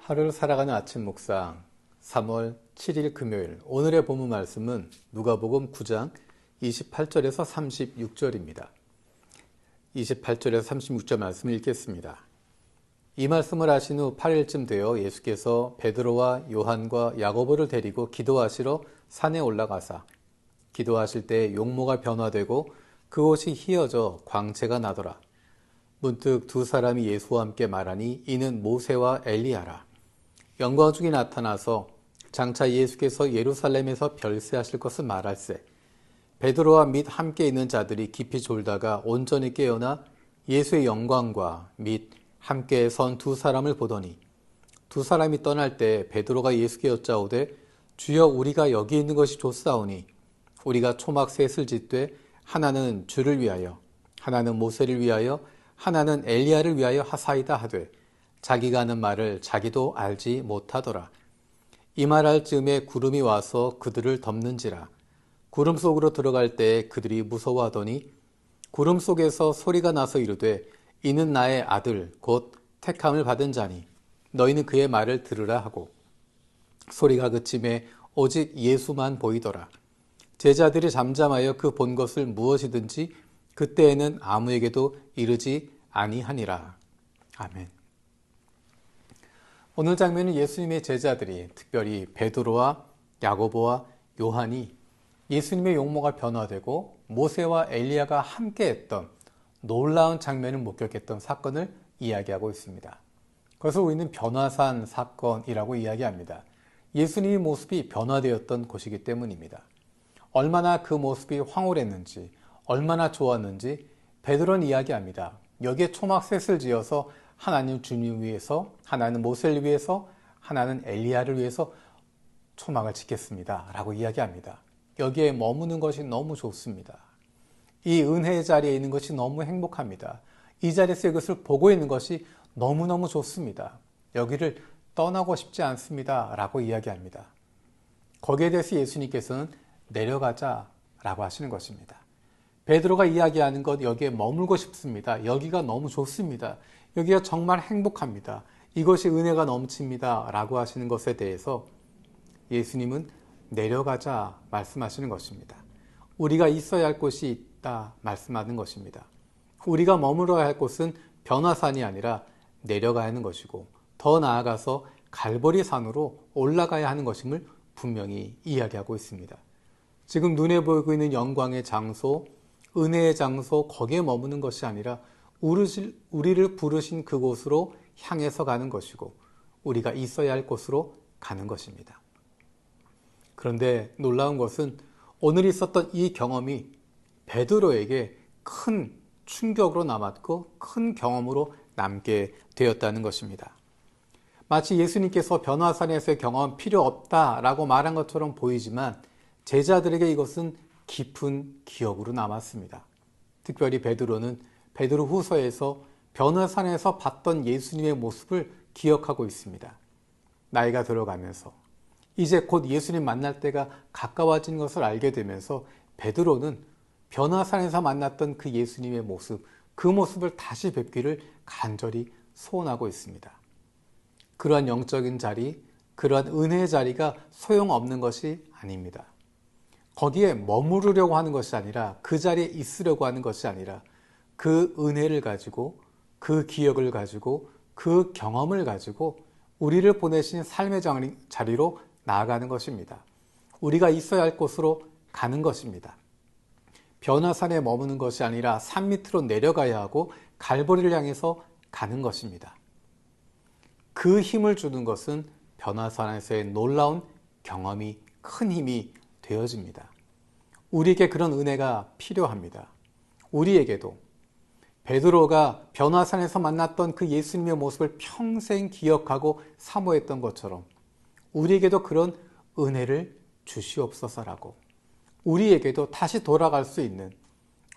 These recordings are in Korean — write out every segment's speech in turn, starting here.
하루를 살아가는 아침 묵상 3월 7일 금요일 오늘의 본문 말씀은 누가복음 9장 28절에서 36절입니다. 28절에서 36절 말씀을 읽겠습니다. 이 말씀을 하신 후 8일쯤 되어 예수께서 베드로와 요한과 야고보를 데리고 기도하시러 산에 올라가사 기도하실 때 용모가 변화되고 그곳이 희어져 광채가 나더라. 문득 두 사람이 예수와 함께 말하니 이는 모세와 엘리야라. 영광 중에 나타나서 장차 예수께서 예루살렘에서 별세하실 것을 말할세. 베드로와 및 함께 있는 자들이 깊이 졸다가 온전히 깨어나 예수의 영광과 및 함께 선 두 사람을 보더니 두 사람이 떠날 때 베드로가 예수께 여짜오되 주여 우리가 여기 있는 것이 좋사오니 우리가 초막 셋을 짓되 하나는 주를 위하여 하나는 모세를 위하여 하나는 엘리야를 위하여 하사이다 하되 자기가 하는 말을 자기도 알지 못하더라. 이 말할 즈음에 구름이 와서 그들을 덮는지라. 구름 속으로 들어갈 때 그들이 무서워하더니 구름 속에서 소리가 나서 이르되 이는 나의 아들 곧 택함을 받은 자니 너희는 그의 말을 들으라 하고 소리가 그침에 오직 예수만 보이더라. 제자들이 잠잠하여 그 본 것을 무엇이든지 그때에는 아무에게도 이르지 아니하니라. 아멘. 오늘 장면은 예수님의 제자들이 특별히 베드로와 야고보와 요한이 예수님의 용모가 변화되고 모세와 엘리야가 함께했던 놀라운 장면을 목격했던 사건을 이야기하고 있습니다. 그것을 우리는 변화산 사건이라고 이야기합니다. 예수님의 모습이 변화되었던 곳이기 때문입니다. 얼마나 그 모습이 황홀했는지 얼마나 좋았는지 베드로는 이야기합니다. 여기에 초막셋을 지어서 하나님 주님 위해서 하나는 모세를 위해서 하나는 엘리야를 위해서 초막을 짓겠습니다 라고 이야기합니다. 여기에 머무는 것이 너무 좋습니다. 이 은혜의 자리에 있는 것이 너무 행복합니다. 이 자리에서 이것을 보고 있는 것이 너무너무 좋습니다. 여기를 떠나고 싶지 않습니다 라고 이야기합니다. 거기에 대해서 예수님께서는 내려가자 라고 하시는 것입니다. 베드로가 이야기하는 것 여기에 머물고 싶습니다. 여기가 너무 좋습니다. 여기가 정말 행복합니다. 이것이 은혜가 넘칩니다 라고 하시는 것에 대해서 예수님은 내려가자 말씀하시는 것입니다. 우리가 있어야 할 곳이 있다 말씀하는 것입니다. 우리가 머물러야 할 곳은 변화산이 아니라 내려가야 하는 것이고 더 나아가서 갈보리 산으로 올라가야 하는 것임을 분명히 이야기하고 있습니다. 지금 눈에 보이고 있는 영광의 장소, 은혜의 장소 거기에 머무는 것이 아니라 우리를 부르신 그곳으로 향해서 가는 것이고 우리가 있어야 할 곳으로 가는 것입니다. 그런데 놀라운 것은 오늘 있었던 이 경험이 베드로에게 큰 충격으로 남았고 큰 경험으로 남게 되었다는 것입니다. 마치 예수님께서 변화산에서의 경험 필요 없다라고 말한 것처럼 보이지만 제자들에게 이것은 깊은 기억으로 남았습니다. 특별히 베드로는 베드로 후서에서 변화산에서 봤던 예수님의 모습을 기억하고 있습니다. 나이가 들어가면서 이제 곧 예수님 만날 때가 가까워진 것을 알게 되면서 베드로는 변화산에서 만났던 그 예수님의 모습, 그 모습을 다시 뵙기를 간절히 소원하고 있습니다. 그러한 영적인 자리, 그러한 은혜의 자리가 소용없는 것이 아닙니다. 거기에 머무르려고 하는 것이 아니라 그 자리에 있으려고 하는 것이 아니라 그 은혜를 가지고 그 기억을 가지고 그 경험을 가지고 우리를 보내신 삶의 자리로 나아가는 것입니다. 우리가 있어야 할 곳으로 가는 것입니다. 변화산에 머무는 것이 아니라 산 밑으로 내려가야 하고 갈보리를 향해서 가는 것입니다. 그 힘을 주는 것은 변화산에서의 놀라운 경험이 큰 힘이 되어집니다. 우리에게 그런 은혜가 필요합니다. 우리에게도 베드로가 변화산에서 만났던 그 예수님의 모습을 평생 기억하고 사모했던 것처럼 우리에게도 그런 은혜를 주시옵소서라고 우리에게도 다시 돌아갈 수 있는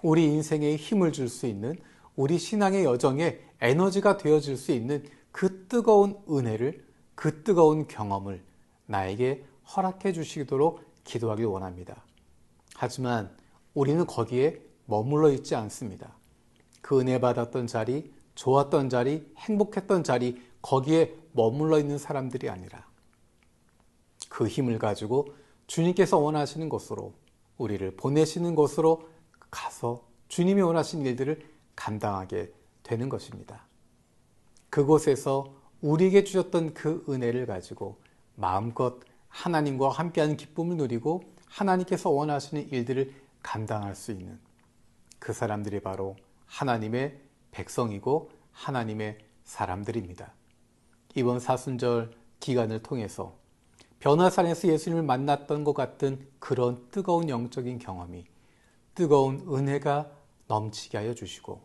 우리 인생에 힘을 줄 수 있는 우리 신앙의 여정에 에너지가 되어질 수 있는 그 뜨거운 은혜를 그 뜨거운 경험을 나에게 허락해 주시도록 기도하길 원합니다. 하지만 우리는 거기에 머물러 있지 않습니다. 그 은혜 받았던 자리, 좋았던 자리, 행복했던 자리 거기에 머물러 있는 사람들이 아니라 그 힘을 가지고 주님께서 원하시는 곳으로, 우리를 보내시는 곳으로 가서 주님이 원하신 일들을 감당하게 되는 것입니다. 그곳에서 우리에게 주셨던 그 은혜를 가지고 마음껏 하나님과 함께하는 기쁨을 누리고 하나님께서 원하시는 일들을 감당할 수 있는 그 사람들이 바로 하나님의 백성이고 하나님의 사람들입니다. 이번 사순절 기간을 통해서 변화산에서 예수님을 만났던 것 같은 그런 뜨거운 영적인 경험이, 뜨거운 은혜가 넘치게 하여 주시고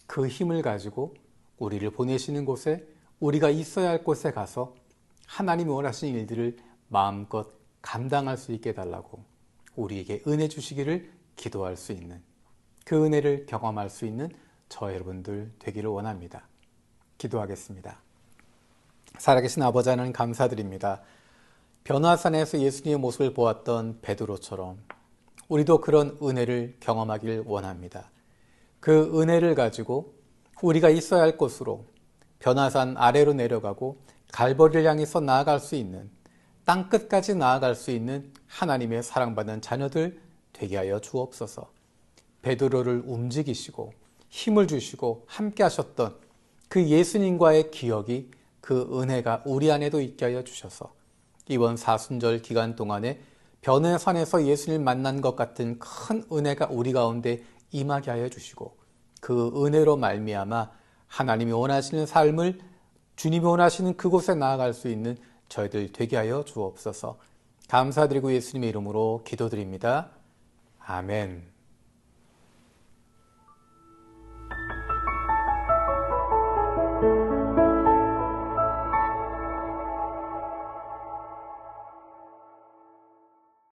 그 힘을 가지고 우리를 보내시는 곳에, 우리가 있어야 할 곳에 가서 하나님이 원하시는 일들을 마음껏 감당할 수 있게 해달라고 우리에게 은혜 주시기를 기도할 수 있는, 그 은혜를 경험할 수 있는 저 여러분들 되기를 원합니다. 기도하겠습니다. 살아계신 아버지 하나님 감사드립니다. 변화산에서 예수님의 모습을 보았던 베드로처럼 우리도 그런 은혜를 경험하길 원합니다. 그 은혜를 가지고 우리가 있어야 할 곳으로, 변화산 아래로 내려가고 갈보리를 향해서 나아갈 수 있는, 땅끝까지 나아갈 수 있는 하나님의 사랑받는 자녀들 되게 하여 주옵소서. 베드로를 움직이시고 힘을 주시고 함께 하셨던 그 예수님과의 기억이, 그 은혜가 우리 안에도 있게 하여 주셔서 이번 사순절 기간 동안에 변화산에서 예수님을 만난 것 같은 큰 은혜가 우리 가운데 임하게 하여 주시고 그 은혜로 말미암아 하나님이 원하시는 삶을, 주님이 원하시는 그곳에 나아갈 수 있는 저희들 되게 하여 주옵소서. 감사드리고 예수님의 이름으로 기도드립니다. 아멘.